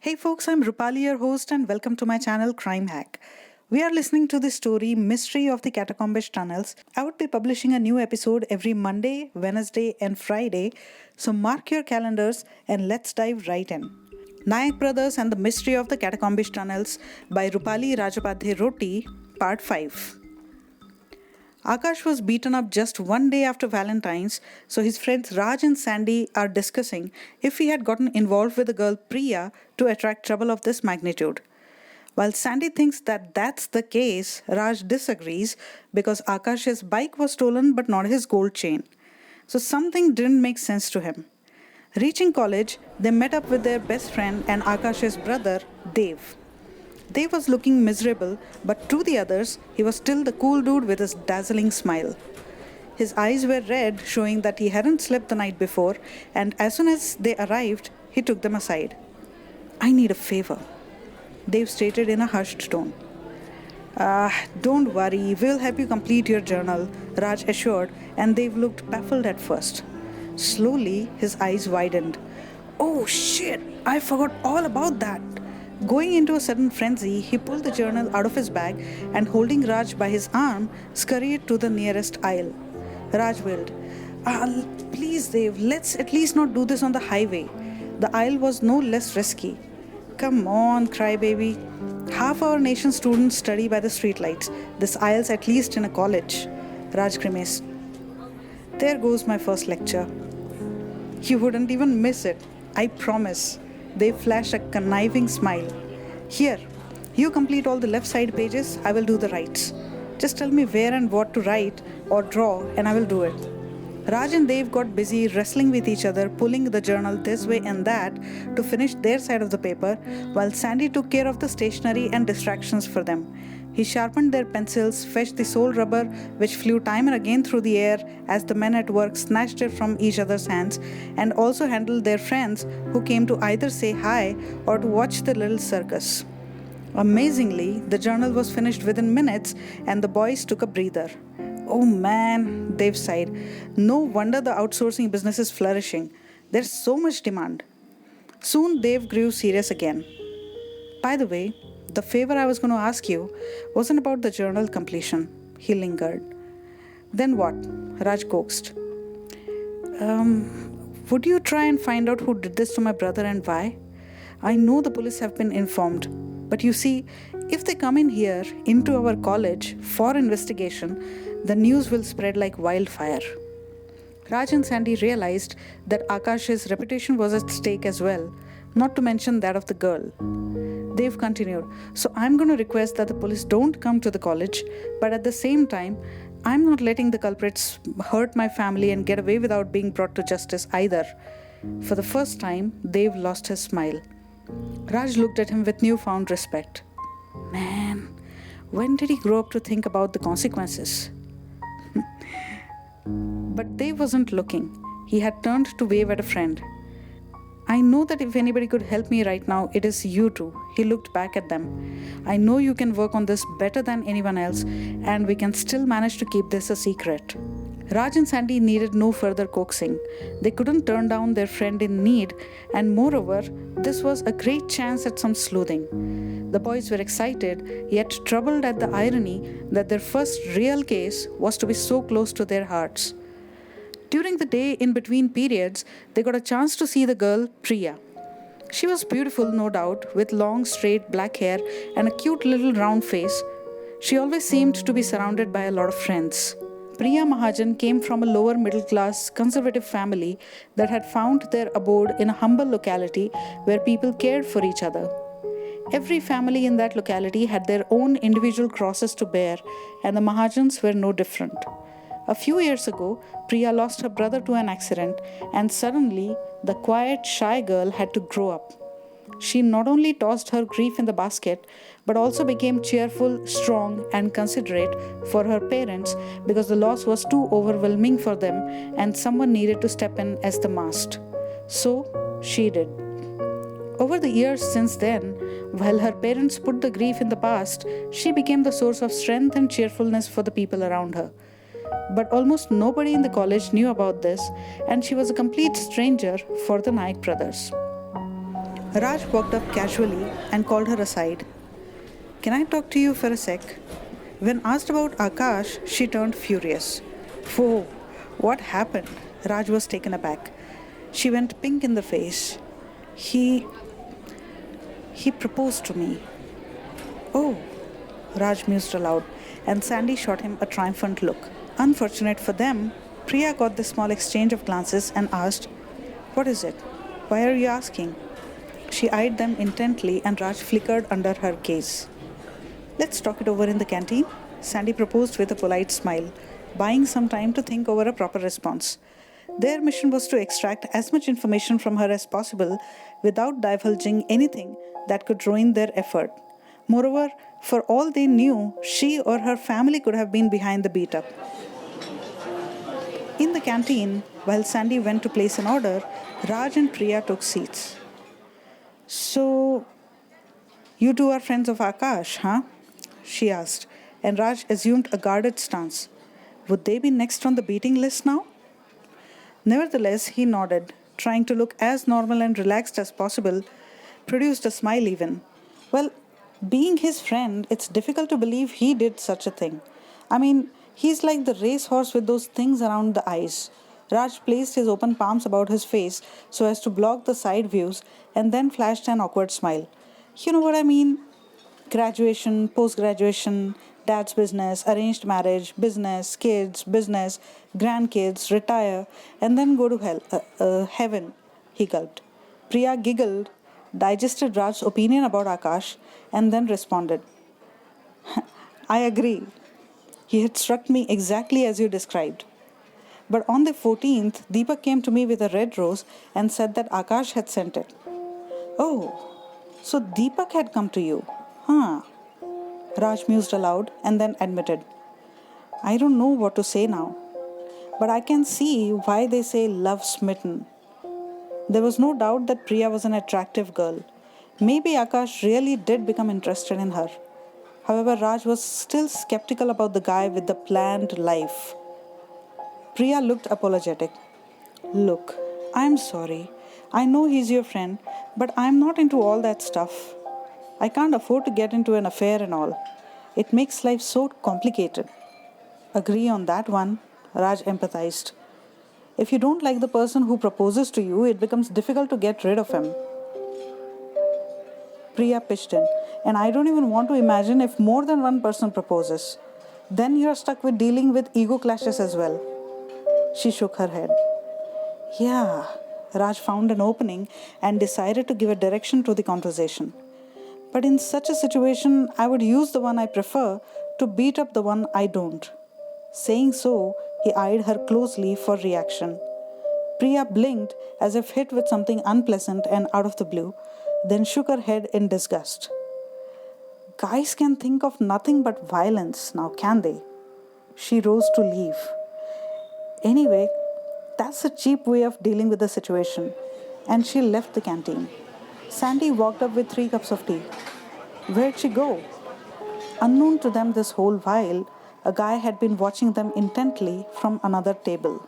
Hey folks, I'm Rupali, your host, and welcome to my channel Crime Hack. We are listening to the story Mystery of the Catacombish Tunnels. I would be publishing a new episode every Monday, Wednesday, and Friday, so mark your calendars and let's dive right in. Nayak Brothers and the Mystery of the Catacombish Tunnels by Rupali Rajapadhe Roti, Part 5. Aakash was beaten up just one day after Valentine's, so his friends Raj and Sandy are discussing if he had gotten involved with the girl Priya to attract trouble of this magnitude. While Sandy thinks that that's the case, Raj disagrees because Akash's bike was stolen but not his gold chain. So something didn't make sense to him. Reaching college, they met up with their best friend and Akash's brother, Dev. Dave was looking miserable, but to the others, he was still the cool dude with his dazzling smile. His eyes were red, showing that he hadn't slept the night before, and as soon as they arrived, he took them aside. I need a favor, Dave stated in a hushed tone. Don't worry, we'll help you complete your journal, Raj assured, and Dave looked baffled at first. Slowly, his eyes widened. Oh shit, I forgot all about that. Going into a sudden frenzy, he pulled the journal out of his bag and, holding Raj by his arm, scurried to the nearest aisle. Raj wailed, Please, Dave, let's at least not do this on the highway. The aisle was no less risky. Come on, crybaby. Half our nation's students study by the streetlights. This aisle's at least in a college. Raj grimaced. There goes my first lecture. You wouldn't even miss it, I promise. They flashed a conniving smile. Here, you complete all the left side pages, I will do the rights. Just tell me where and what to write or draw and I will do it. Raj and Dev got busy wrestling with each other, pulling the journal this way and that to finish their side of the paper, while Sandy took care of the stationery and distractions for them. He sharpened their pencils, fetched the sole rubber, which flew time and again through the air as the men at work snatched it from each other's hands, and also handled their friends who came to either say hi or to watch the little circus. Amazingly, the journal was finished within minutes, and the boys took a breather. Oh man, Dave sighed. No wonder the outsourcing business is flourishing. There's so much demand. Soon Dave grew serious again. By the way, the favor I was going to ask you wasn't about the journal completion. He lingered. Then what? Raj coaxed. Would you try and find out who did this to my brother and why? I know the police have been informed. But you see, if they come in here, into our college, for investigation, the news will spread like wildfire. Raj and Sandy realized that Akash's reputation was at stake as well, not to mention that of the girl. Dave continued, so I'm going to request that the police don't come to the college, but at the same time, I'm not letting the culprits hurt my family and get away without being brought to justice either. For the first time, Dave lost his smile. Raj looked at him with newfound respect. Man, when did he grow up to think about the consequences? But Dave wasn't looking. He had turned to wave at a friend. I know that if anybody could help me right now, it is you two. He looked back at them. I know you can work on this better than anyone else, and we can still manage to keep this a secret. Raj and Sandy needed no further coaxing. They couldn't turn down their friend in need, and moreover, this was a great chance at some sleuthing. The boys were excited, yet troubled at the irony that their first real case was to be so close to their hearts. During the day in between periods, they got a chance to see the girl, Priya. She was beautiful, no doubt, with long, straight black hair and a cute little round face. She always seemed to be surrounded by a lot of friends. Priya Mahajan came from a lower middle class conservative family that had found their abode in a humble locality where people cared for each other. Every family in that locality had their own individual crosses to bear, and the Mahajans were no different. A few years ago, Priya lost her brother to an accident, and suddenly, the quiet, shy girl had to grow up. She not only tossed her grief in the basket, but also became cheerful, strong, and considerate for her parents because the loss was too overwhelming for them and someone needed to step in as the mast. So, she did. Over the years since then, while her parents put the grief in the past, she became the source of strength and cheerfulness for the people around her. But almost nobody in the college knew about this, and she was a complete stranger for the Nayak brothers. Raj walked up casually and called her aside. Can I talk to you for a sec? When asked about Aakash, she turned furious. Whoa, what happened? Raj was taken aback. She went pink in the face. He. he proposed to me. Oh, Raj mused aloud, and Sandy shot him a triumphant look. Unfortunate for them, Priya got this small exchange of glances and asked, What is it? Why are you asking? She eyed them intently, and Raj flickered under her gaze. Let's talk it over in the canteen, Sandy proposed with a polite smile, buying some time to think over a proper response. Their mission was to extract as much information from her as possible without divulging anything that could ruin their effort. Moreover, for all they knew, she or her family could have been behind the beat up. In the canteen, while Sandy went to place an order, Raj and Priya took seats. So, you two are friends of Aakash, huh? She asked, and Raj assumed a guarded stance. Would they be next on the beating list now? Nevertheless, he nodded, trying to look as normal and relaxed as possible, produced a smile even. Well, being his friend, it's difficult to believe he did such a thing. I mean, he's like the racehorse with those things around the eyes. Raj placed his open palms about his face so as to block the side views and then flashed an awkward smile. You know what I mean? Graduation, post graduation, dad's business, arranged marriage, business, grandkids, retire, and then go to heaven, he gulped. Priya giggled, digested Raj's opinion about Aakash, and then responded, I agree. He had struck me exactly as you described. But on the 14th, Deepak came to me with a red rose and said that Aakash had sent it. Oh, so Deepak had come to you. Huh. Raj mused aloud and then admitted, I don't know what to say now, but I can see why they say love smitten. There was no doubt that Priya was an attractive girl. Maybe Aakash really did become interested in her. However, Raj was still skeptical about the guy with the planned life. Priya looked apologetic. Look, I'm sorry. I know he's your friend, but I'm not into all that stuff. I can't afford to get into an affair and all. It makes life so complicated. Agree on that one, Raj empathized. If you don't like the person who proposes to you, it becomes difficult to get rid of him. Priya pitched in, and I don't even want to imagine if more than one person proposes. Then you're stuck with dealing with ego clashes as well. She shook her head. Yeah, Raj found an opening and decided to give a direction to the conversation. But in such a situation, I would use the one I prefer to beat up the one I don't. Saying so, he eyed her closely for reaction. Priya blinked as if hit with something unpleasant and out of the blue, then shook her head in disgust. Guys can think of nothing but violence now, can they? She rose to leave. Anyway, that's a cheap way of dealing with the situation. And she left the canteen. Sandy walked up with 3 cups of tea. Where'd she go? Unknown to them this whole while, a guy had been watching them intently from another table.